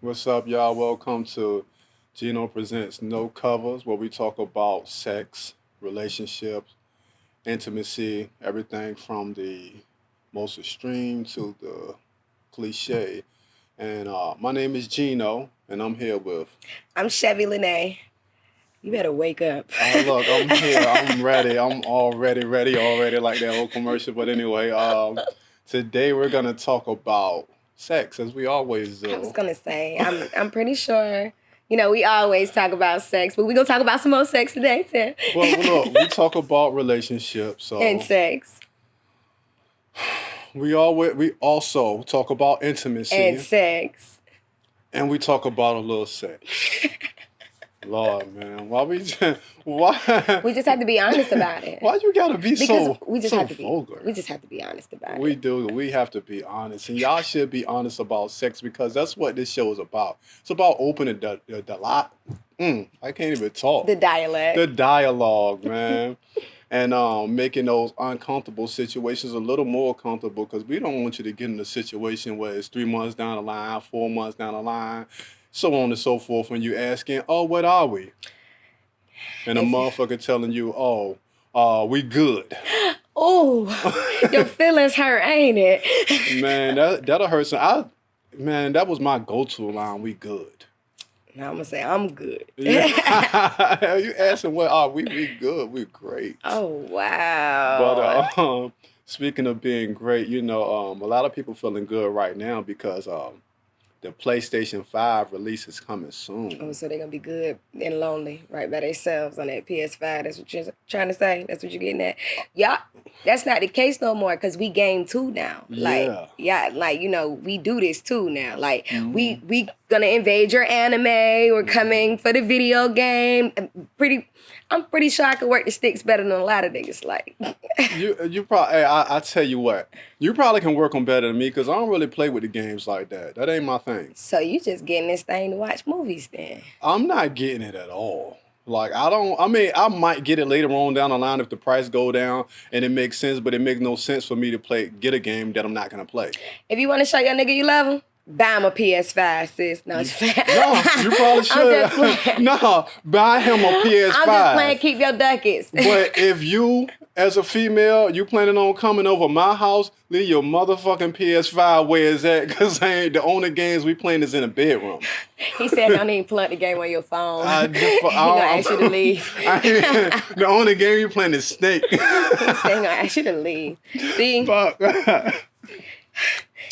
What's up, y'all? Welcome to Geno Presents No Covers, where we talk about sex, relationships, intimacy, everything from the most extreme to the cliche. And my name is Geno, and I'm here with. I'm Chevy Lanee. You better wake up. Look, I'm here. I'm ready. I'm already ready, like that old commercial. But anyway, today we're gonna talk about sex, as we always do. I was gonna say, I'm pretty sure. You know, we always talk about sex, but we're gonna talk about some more sex today too. Well, look, we talk about relationships, so And sex. we also talk about intimacy, And sex. and we talk about a little sex. Lord, man, why? We just have to be honest about it. Why you gotta be Because we just so have to be vulgar? We just have to be honest about We it. do. We have to be honest, and y'all should be honest about sex because that's what this show is about. It's about opening the lot. I can't even talk. The dialect. The dialogue, man. And making those uncomfortable situations a little more comfortable because we don't want you to get in a situation where it's 3 months down the line, 4 months down the line, so on and so forth, when you're asking, oh, what are we? And a motherfucker telling you, oh, we good. Oh, your feelings hurt, ain't it? Man, that'll hurt some. Man, that was my go-to line, we good. Now I'm gonna say I'm good. Yeah. You asking what are we? We good. We great. Oh wow. But speaking of being great, a lot of people feeling good right now because the PlayStation 5 release is coming soon. Oh, so they're gonna be good and lonely right by themselves on that PS5. That's what you're trying to say? That's what you're getting at? Yeah, that's not the case no more because we game too now. We do this too now. Like, we gonna invade your anime. We're coming for the video game. I'm pretty sure I could work the sticks better than a lot of niggas. Like, you probably. Hey, I tell you what, you probably can work them better than me because I don't really play with the games like that. That ain't my thing. So you just getting this thing to watch movies then? I'm not getting it at all. Like, I might get it later on down the line if the price go down and it makes sense, but it makes no sense for me to get a game that I'm not gonna play. If you want to show your nigga you love him, buy him a PS5, sis. No, you probably should. No, buy him a PS5. I'm just playing keep your ducats. But if you, as a female, you planning on coming over my house, leave your motherfucking PS5 where it's at, because the only games we playing is in the bedroom. He said don't even plug the game on your phone. He gonna ask you to leave. The only game you playing is Snake. He said he gonna ask you to leave. See? Fuck.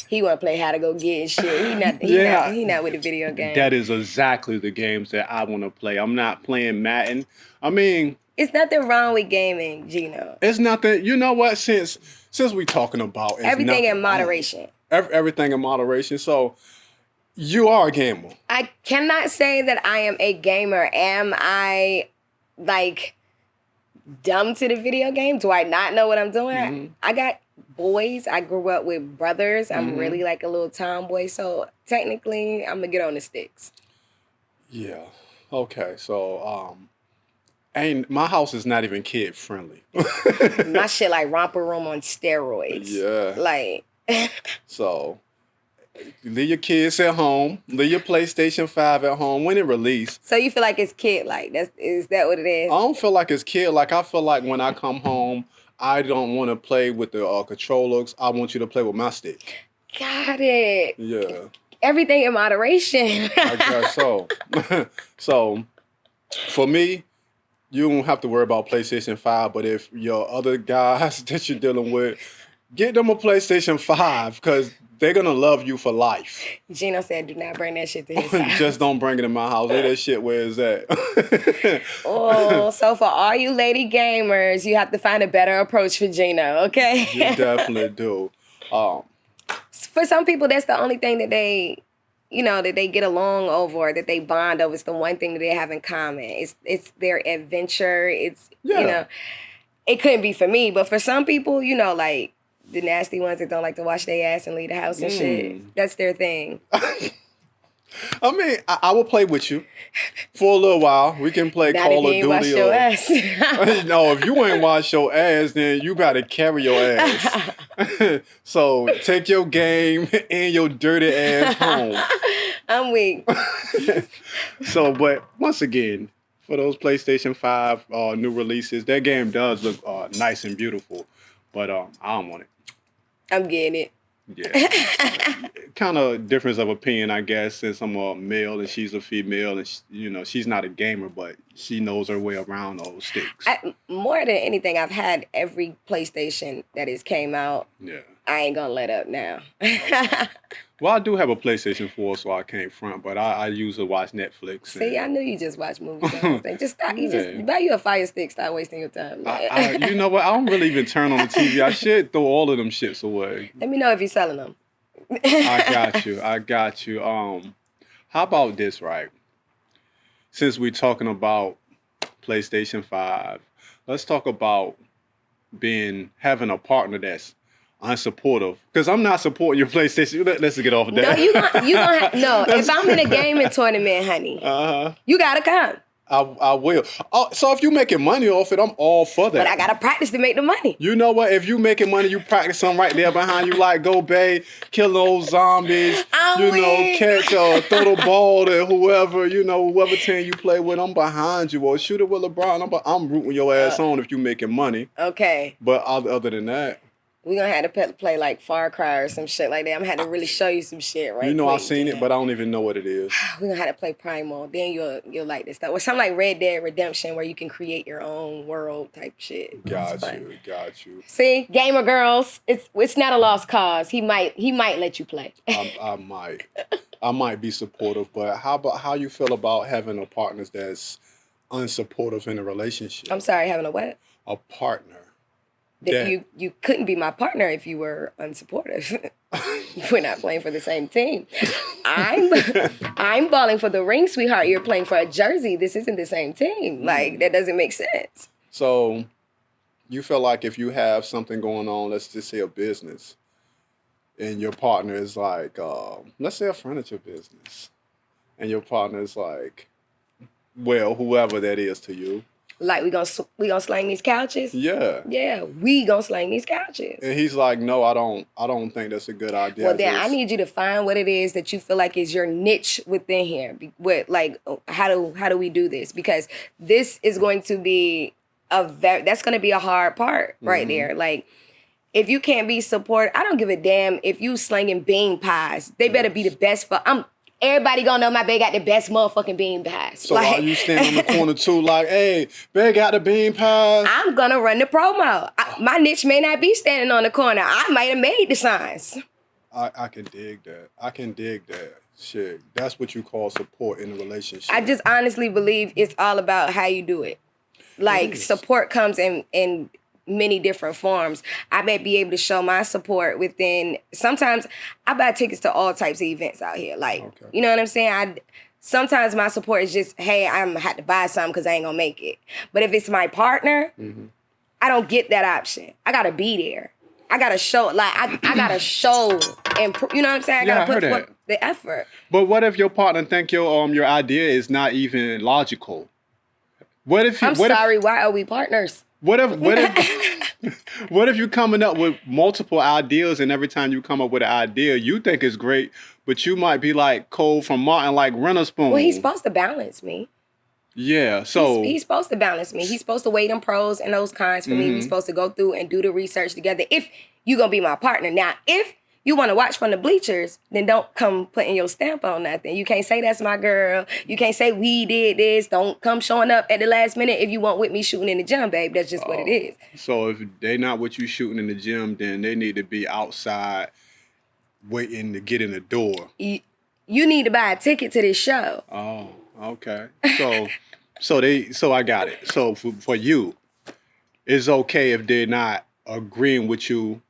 He want to play how to go get and shit. He not with the video game. That is exactly the games that I want to play. I'm not playing Madden. I mean, it's nothing wrong with gaming, Geno. It's nothing. You know what? Since we talking about everything in moderation. Everything in moderation. So you are a gamer. I cannot say that I am a gamer. Am I like dumb to the video game? Do I not know what I'm doing? Mm-hmm. I got boys. I grew up with brothers. I'm really like a little tomboy. So technically, I'm gonna get on the sticks. Yeah. Okay. So my house is not even kid friendly. My shit like romper room on steroids. Yeah. Like. So leave your kids at home. Leave your PlayStation 5 at home when it released. So you feel like it's kid like? Is that what it is? I don't feel like it's kid like. I feel like when I come home, I don't want to play with the controllers. I want you to play with my stick. Got it. Yeah. Everything in moderation. I guess so. So, for me, you don't have to worry about PlayStation 5, but if your other guys that you're dealing with, get them a PlayStation 5 because they're going to love you for life. Geno said, do not bring that shit to his house. Just don't bring it in my house. Leave that shit where it's at. So for all you lady gamers, you have to find a better approach for Geno, okay? You definitely do. For some people, that's the only thing that they, that they get along over, that they bond over. It's the one thing that they have in common. It's their adventure. It couldn't be for me, but for some people, like the nasty ones that don't like to wash their ass and leave the house and shit, that's their thing. I mean, I will play with you for a little while. We can play Not Call of if Duty. you ain't wash your ass. No, if you ain't wash your ass, then you gotta carry your ass. So take your game and your dirty ass home. I'm weak. So, but once again, for those PlayStation 5 new releases, that game does look nice and beautiful, but I don't want it. I'm getting it. Yeah. Kind of difference of opinion, I guess, since I'm a male and she's a female, and she's not a gamer, but she knows her way around those sticks. More than anything, I've had every PlayStation that has came out. Yeah. I ain't gonna let up now. Well, I do have a PlayStation 4, so I can't front, but I use it to watch Netflix. See, I knew you just watch movies. Just stop. You just buy you a Fire Stick. Stop wasting your time. You know what? I don't really even turn on the TV. I should throw all of them shits away. Let me know if you're selling them. I got you. How about this, right? Since we're talking about PlayStation 5, let's talk about having a partner that's unsupportive. Because I'm not supporting your PlayStation. Let's get off of that. No, if I'm in a gaming tournament, honey, you gotta come. I will. So if you making money off it, I'm all for that. But I gotta practice to make the money. You know what? If you making money, you practice something right there behind you, like go bae, kill those zombies, catch or throw the ball to whoever team you play with. I'm behind you. Or shoot it with LeBron. I'm rooting your ass on if you making money. Okay. But other than that, we're going to have to play like Far Cry or some shit like that. I'm going to have to really show you some shit, right? I've seen it, but I don't even know what it is. We're going to have to play Primal. Then you'll like this stuff. Or something like Red Dead Redemption where you can create your own world type shit. Got you. See, gamer girls, it's not a lost cause. He might let you play. I might be supportive, but how you feel about having a partner that's unsupportive in a relationship? I'm sorry, having a what? A partner. That you couldn't be my partner if you were unsupportive. We're not playing for the same team. I'm balling for the ring, sweetheart. You're playing for a jersey. This isn't the same team. Like, that doesn't make sense. So you feel like if you have something going on, let's just say a business, and your partner is like, let's say a furniture business, and your partner is like, well, whoever that is to you. Like, we gonna slang these couches? Yeah. Yeah, we gonna slang these couches. And he's like, no, I don't think that's a good idea. Well, then I need you to find what it is that you feel like is your niche within here. How do we do this? Because this is going to be that's going to be a hard part right there. Like, if you can't be supported, I don't give a damn if you slinging bean pies. They better be the best everybody gonna know my bae got the best motherfucking bean pies. So are you standing on the corner too, like, hey, bae got the bean pies? I'm gonna run the promo. My niche may not be standing on the corner. I might have made the signs. I can dig that. Shit, that's what you call support in a relationship. I just honestly believe it's all about how you do it. Like, support comes in many different forms. I may be able to show my support within. Sometimes I buy tickets to all types of events out here. Like, you know what I'm saying? Sometimes my support is just, hey, I'm gonna have to buy something because I ain't gonna make it. But if it's my partner, I don't get that option. I gotta be there. I gotta show, like, I gotta show and you know what I'm saying? I gotta put forth the effort. But what if your partner think your idea is not even logical? What if why are we partners? What if you're coming up with multiple ideas, and every time you come up with an idea, you think it's great, but you might be like Cole from Martin, like Rennerspoon. Well, he's supposed to balance me. Yeah, so he's supposed to balance me. He's supposed to weigh them pros and those cons for me. We're supposed to go through and do the research together. If you're gonna be my partner, now if you want to watch from the bleachers, then don't come putting your stamp on nothing. You can't say that's my girl. You can't say we did this. Don't come showing up at the last minute if you want with me shooting in the gym, babe. That's just what it is. So if they not with you shooting in the gym, then they need to be outside waiting to get in the door. You need to buy a ticket to this show. Oh, okay. So I got it. So for you, it's okay if they're not agreeing with you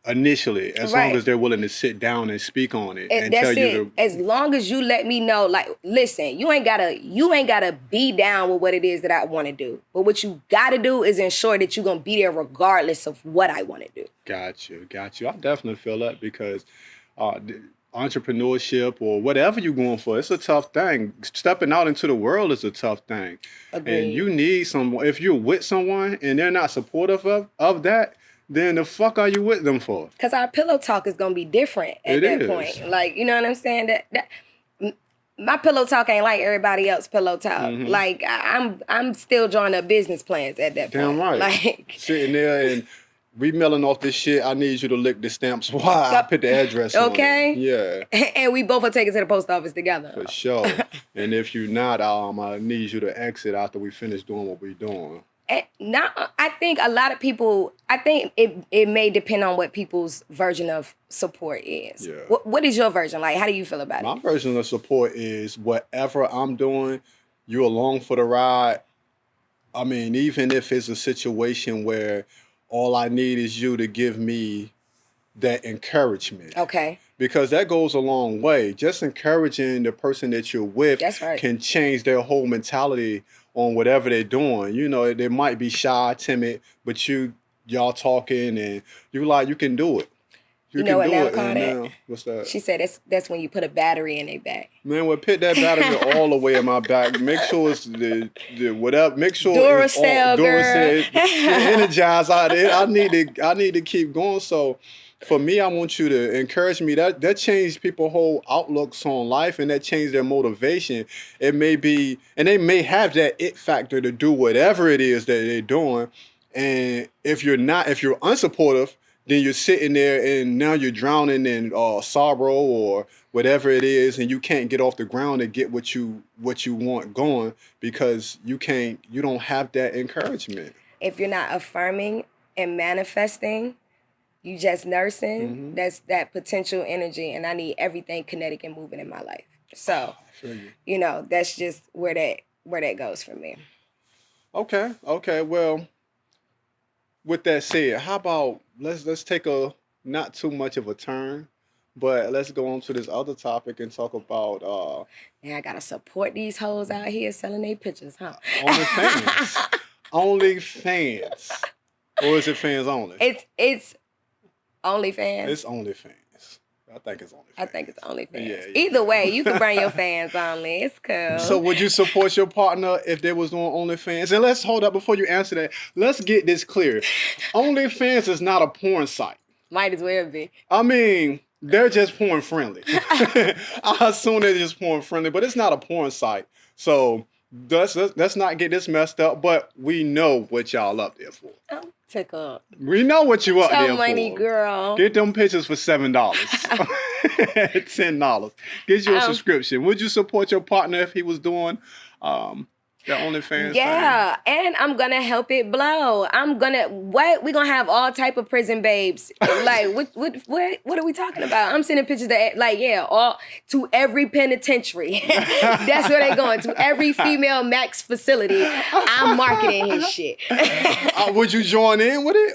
initially, as long as they're willing to sit down and speak on it and tell you. As long as you let me know, like, listen, you ain't gotta be down with what it is that I want to do. But what you gotta do is ensure that you're gonna be there regardless of what I want to do. Got you. I definitely feel that because entrepreneurship or whatever you're going for, it's a tough thing. Stepping out into the world is a tough thing. Agreed. And you need someone. If you're with someone and they're not supportive of that, then the fuck are you with them for? Because our pillow talk is going to be different at that point. Like, you know what I'm saying? That my pillow talk ain't like everybody else pillow talk. Like I'm still drawing up business plans at that point. Damn right. Like sitting there and we mailing off this shit. I need you to lick the stamps. Why? I put the address on it. Okay. Yeah. And we both are taking it to the post office together. For sure. And if you're not, I need you to exit after we finish doing what we're doing. I think a lot of people, I think it may depend on what people's version of support is. Yeah. What is your version? Like, how do you feel about it? My version of support is whatever I'm doing, you're along for the ride. I mean, even if it's a situation where all I need is you to give me that encouragement. Okay. Because that goes a long way. Just encouraging the person that you're with can change their whole mentality on whatever they're doing. You know, they might be shy, timid, but y'all talking and you can do it. You know what Nell called that? What's that? She said that's when you put a battery in their back. Man, we'll put that battery all the way in my back. Make sure it's the whatever. Make sure Duracell, Duracell, energized out there. I need to keep going. So for me, I want you to encourage me. That changed people's whole outlooks on life, and that changed their motivation. It may be, and they may have that it factor to do whatever it is that they're doing. And if you're unsupportive, then you're sitting there and now you're drowning in sorrow or whatever it is, and you can't get off the ground and get what you want going because you don't have that encouragement. If you're not affirming and manifesting, you just nursing, that's that potential energy, and I need everything kinetic and moving in my life. So, you know, that's just where that goes for me. Okay. Well, with that said, how about let's take a not too much of a turn, but let's go on to this other topic and talk about I gotta support these hoes out here selling their pictures, huh? OnlyFans. OnlyFans. Or is it fans only? It's OnlyFans. It's OnlyFans. I think it's OnlyFans. I think it's OnlyFans. Yeah. Either way, you can bring your fans only. It's cool. So would you support your partner if they was doing OnlyFans? And let's hold up before you answer that. Let's get this clear. OnlyFans is not a porn site. Might as well be. I mean, they're just porn friendly. I assume they're just porn friendly, but it's not a porn site. So let's not get this messed up, but we know what y'all up there for. Take up. We know what you up there for. Money, girl. Get them pictures for $7. $10. Get you a subscription. Would you support your partner if he was doing the OnlyFans? Yeah, and I'm gonna help it blow. We're gonna have all type of prison babes. Like what are we talking about? I'm sending pictures that all to every penitentiary. That's where they going, to every female max facility. I'm marketing his shit. Would you join in with it?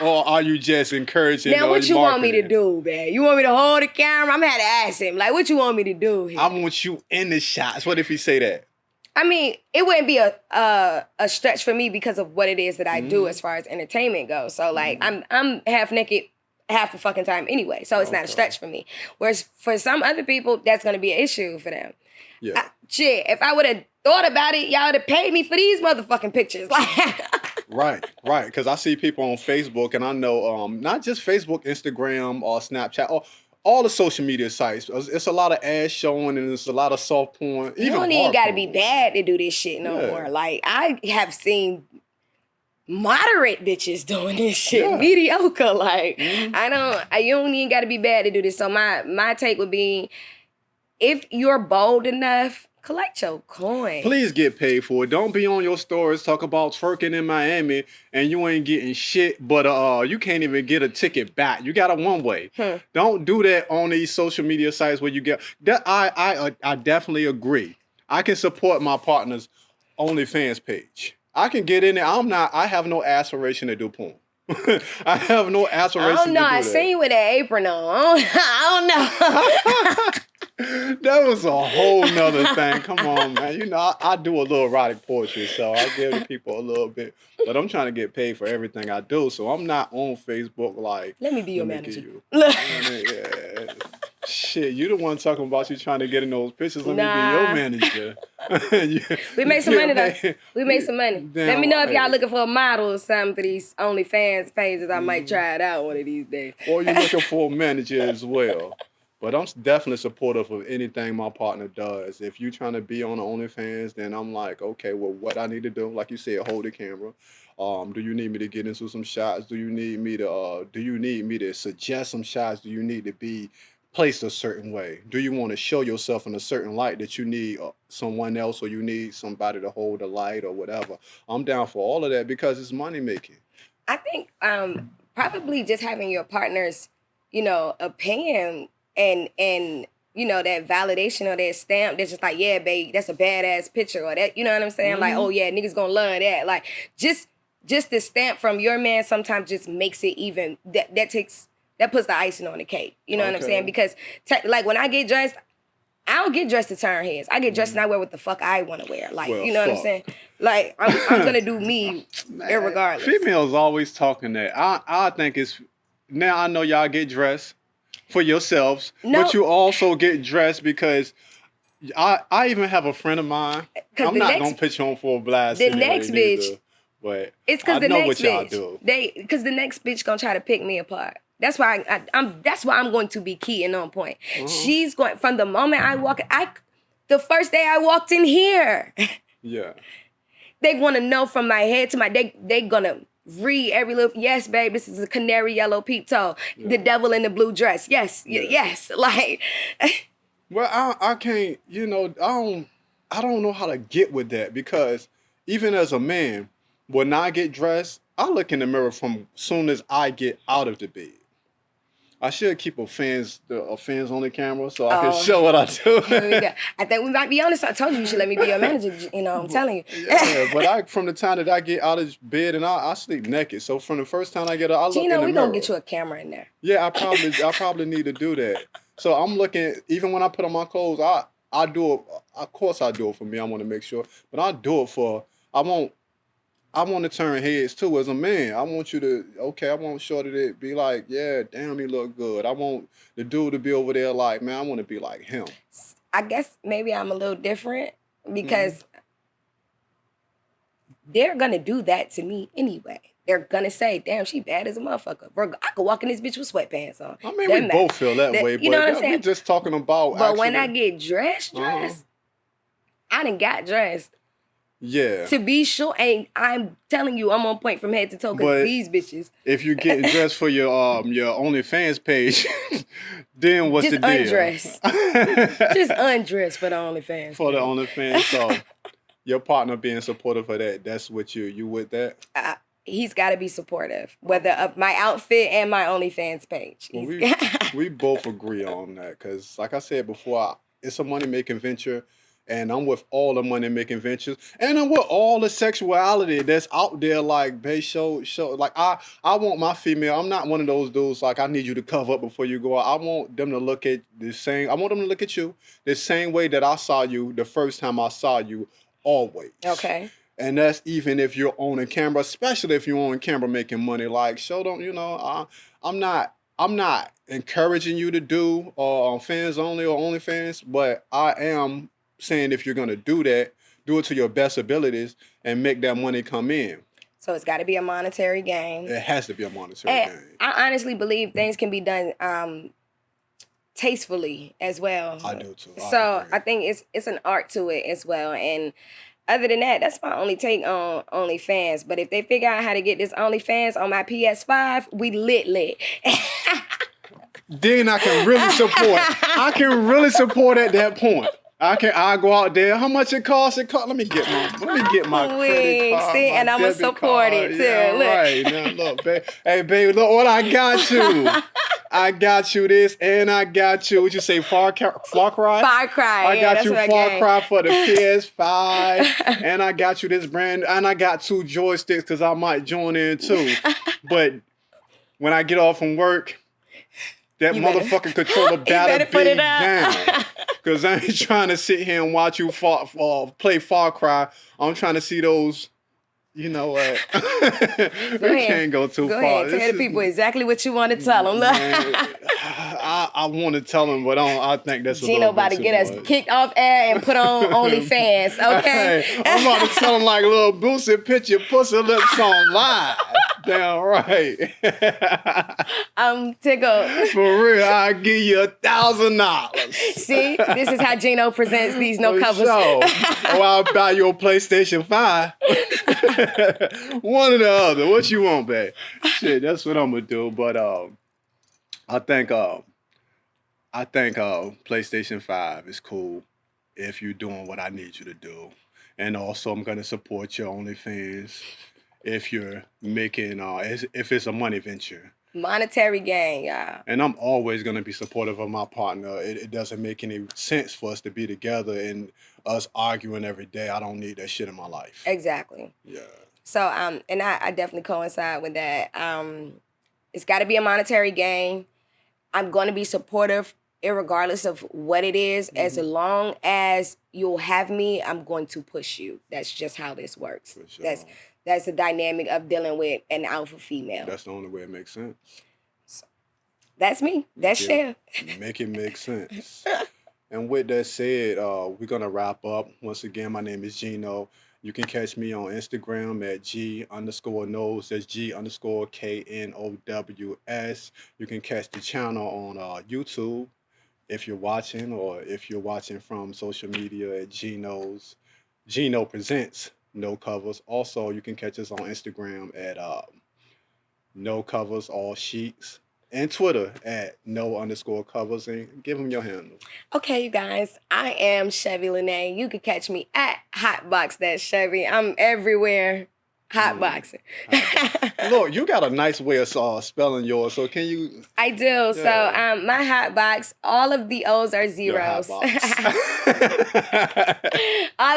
Or are you just encouraging? Now what you want me to do, man? You want me to hold the camera? I'm gonna have to ask him. Like, what you want me to do here? I want you in the shots. What if he say that? I mean, it wouldn't be a stretch for me because of what it is that I do as far as entertainment goes. So like I'm half naked half the fucking time anyway. So it's not a stretch for me. Whereas for some other people, that's gonna be an issue for them. Yeah. If I would have thought about it, y'all would have paid me for these motherfucking pictures. Right. Because I see people on Facebook, and I know not just Facebook, Instagram, or Snapchat, or all the social media sites. It's a lot of ass showing, and it's a lot of soft porn. You don't even got to be bad to do this shit no more. Like, I have seen moderate bitches doing this shit, mediocre. Like, you don't even got to be bad to do this. So my take would be, if you're bold enough, collect your coin. Please get paid for it. Don't be on your stories talk about twerking in Miami and you ain't getting shit, but you can't even get a ticket back. You got a one-way. Don't do that on these social media sites where you get that. I definitely agree. I can support my partner's OnlyFans page. I can get in there. I have no aspiration to do porn. I have no aspiration to do that. I seen you with that apron on. I don't know. That was a whole nother thing. Come on, man. You know, I do a little erotic poetry, so I give the people a little bit. But I'm trying to get paid for everything I do, so I'm not on Facebook like... Let me be your manager. Yeah. Shit, you the one talking about you trying to get in those pictures. Let me be your manager. We make some money, though. We make some money. Let me know if y'all looking for a model or something for these OnlyFans pages. I might try it out one of these days. Or you're looking for a manager as well. But I'm definitely supportive of anything my partner does. If you trying to be on the OnlyFans, then I'm like, okay, well, what I need to do, like you said, hold the camera. Do you need me to get into some shots? Do you need me to suggest some shots? Do you need to be placed a certain way? Do you want to show yourself in a certain light that you need someone else, or you need somebody to hold the light or whatever? I'm down for all of that because it's money making. I think probably just having your partner's, opinion and that validation or that stamp that's just like, yeah, babe, that's a badass picture, or that, you know what I'm saying? Like, oh yeah, niggas gonna love that. Like just the stamp from your man sometimes just makes it even that puts the icing on the cake. You know what I'm saying? Because like when I get dressed, I don't get dressed to turn heads. I get dressed and I wear what the fuck I want to wear. Like, you know what I'm saying? Like, I'm going to do me irregardless. Females always talking that. I think it's... Now I know y'all get dressed for yourselves, but you also get dressed because... I even have a friend of mine. I'm not going to put you on for a blast. The next bitch... Either, but it's because the next bitch... Because the next bitch going to try to pick me apart. That's why I'm going to be key and on point. She's going from the moment I walk. The first day I walked in here. Yeah. They want to know from my head to my. They gonna read every little. Yes, babe. This is a canary yellow peep toe. Yeah. The devil in the blue dress. Yes, yes. Like. Well, I can't. I don't know how to get with that because even as a man, when I get dressed, I look in the mirror from soon as I get out of the bed. I should keep a fans only camera so I can show what I do. I think we might be honest. I told you should let me be your manager. I'm telling you. Yeah, but from the time that I get out of bed and I sleep naked. So from the first time I get out, I look in the mirror. We're gonna get you a camera in there. Yeah, I probably need to do that. So I'm looking. Even when I put on my clothes, I do it. Of course, I do it for me. I want to make sure, but I do it for. I want to turn heads too as a man. I want you to, I want Shorty to be like, yeah, damn, he look good. I want the dude to be over there like, man, I want to be like him. I guess maybe I'm a little different because they're going to do that to me anyway. They're going to say, damn, she bad as a motherfucker. Bro, I could walk in this bitch with sweatpants on. I mean, we both feel that way, but you know what I'm saying? We're just talking about But when I get dressed, I done got dressed. Yeah. To be sure, and I'm telling you, I'm on point from head to toe because these bitches. If you're getting dressed for your OnlyFans page, then what's the deal? Undress. Just undress for the OnlyFans. For the OnlyFans, so your partner being supportive of that, that's what you with that? He's got to be supportive, whether of my outfit and my OnlyFans page. Well, we both agree on that because, like I said before, it's a money-making venture. And I'm with all the money-making ventures. And I'm with all the sexuality that's out there, like, babe, show. Like, I want my female. I'm not one of those dudes, like, I need you to cover up before you go out. I want them to look at I want them to look at you the same way that I saw you the first time I saw you, always. Okay. And that's even if you're on a camera, especially if you're on camera making money. Like, show them, I'm not encouraging you to do fans only or OnlyFans, but I am saying if you're going to do that, do it to your best abilities and make that money come in. So it's got to be a monetary gain. It has to be a monetary gain. I honestly believe things can be done tastefully as well. I do too. I think it's an art to it as well. And other than that, that's my only take on OnlyFans. But if they figure out how to get this OnlyFans on my PS5, we lit. Then I can really support. I can really support at that point. I go out there. How much it costs? Let me get my credit card. See, and I'm gonna support it too. Yeah, look. Right. Now, look, babe. Hey, baby, look what I got you. I got you this, and I got you. What you say, Far Cry? Far Cry. I got you Far Cry for the PS5, and I got you this brand, and I got 2 joysticks because I might join in too. But when I get off from work, that motherfucking controller better be down. Because I ain't trying to sit here and watch you play Far Cry. I'm trying to see those, you know what? We can't go too far. Go ahead. Tell the people exactly what you want to tell them. I want to tell them, but I think that's Geno about to get us kicked off air and put on OnlyFans, okay? I'm about to tell them like little Boosie, put your pussy lips on live. Damn right. I'm tickled. For real, I'll give you $1,000. See, this is how Geno presents these no covers. Sure. Or I'll buy you a PlayStation 5. One or the other. What you want, babe? Shit, that's what I'm gonna do. But I think PlayStation 5 is cool if you're doing what I need you to do. And also I'm gonna support your OnlyFans if you're making if it's a money venture. Monetary gain, y'all. And I'm always gonna be supportive of my partner. It doesn't make any sense for us to be together and us arguing every day. I don't need that shit in my life. Exactly. Yeah. So and I definitely coincide with that. It's gotta be a monetary gain. I'm gonna be supportive irregardless of what it is. As long as you'll have me, I'm going to push you. That's just how this works. For sure. That's the dynamic of dealing with an alpha female. That's the only way it makes sense. So, that's me. That's Cher. Make it make sense. And with that said, we're going to wrap up. Once again, my name is Geno. You can catch me on Instagram at G_knows. That's G_KNOWS. You can catch the channel on YouTube if you're watching, or if you're watching from social media at Geno Presents No Covers. Also, you can catch us on Instagram at No Covers All Sheets, and Twitter at No_covers, and give them your handle. Okay, you guys, I am Chevy Lanee. You can catch me at Hotbox That Chevy. I'm everywhere. Hotboxing. Look, you got a nice way of spelling yours, so can you? I do. Yeah. So my hotbox, all of the O's are zeros. All of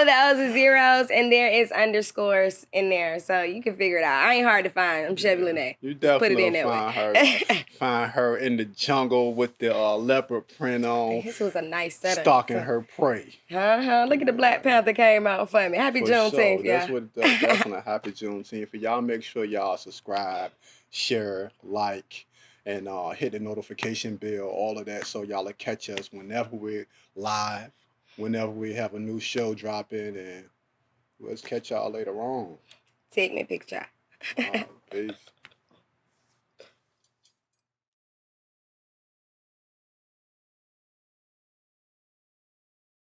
the O's are zeros, and there is underscores in there, so you can figure it out. I ain't hard to find. I'm Chevy Lanee. You definitely find her in the jungle with the leopard print on. This was a nice setup. Stalking her prey. Look at the Black Panther came out for me. Happy Juneteenth, yeah. That's what definitely happy Juneteenth. For y'all, make sure y'all subscribe, share, like, and hit the notification bell, all of that, so y'all will catch us whenever we're live, whenever we have a new show dropping, and let's catch y'all later on. Take me a picture. Peace.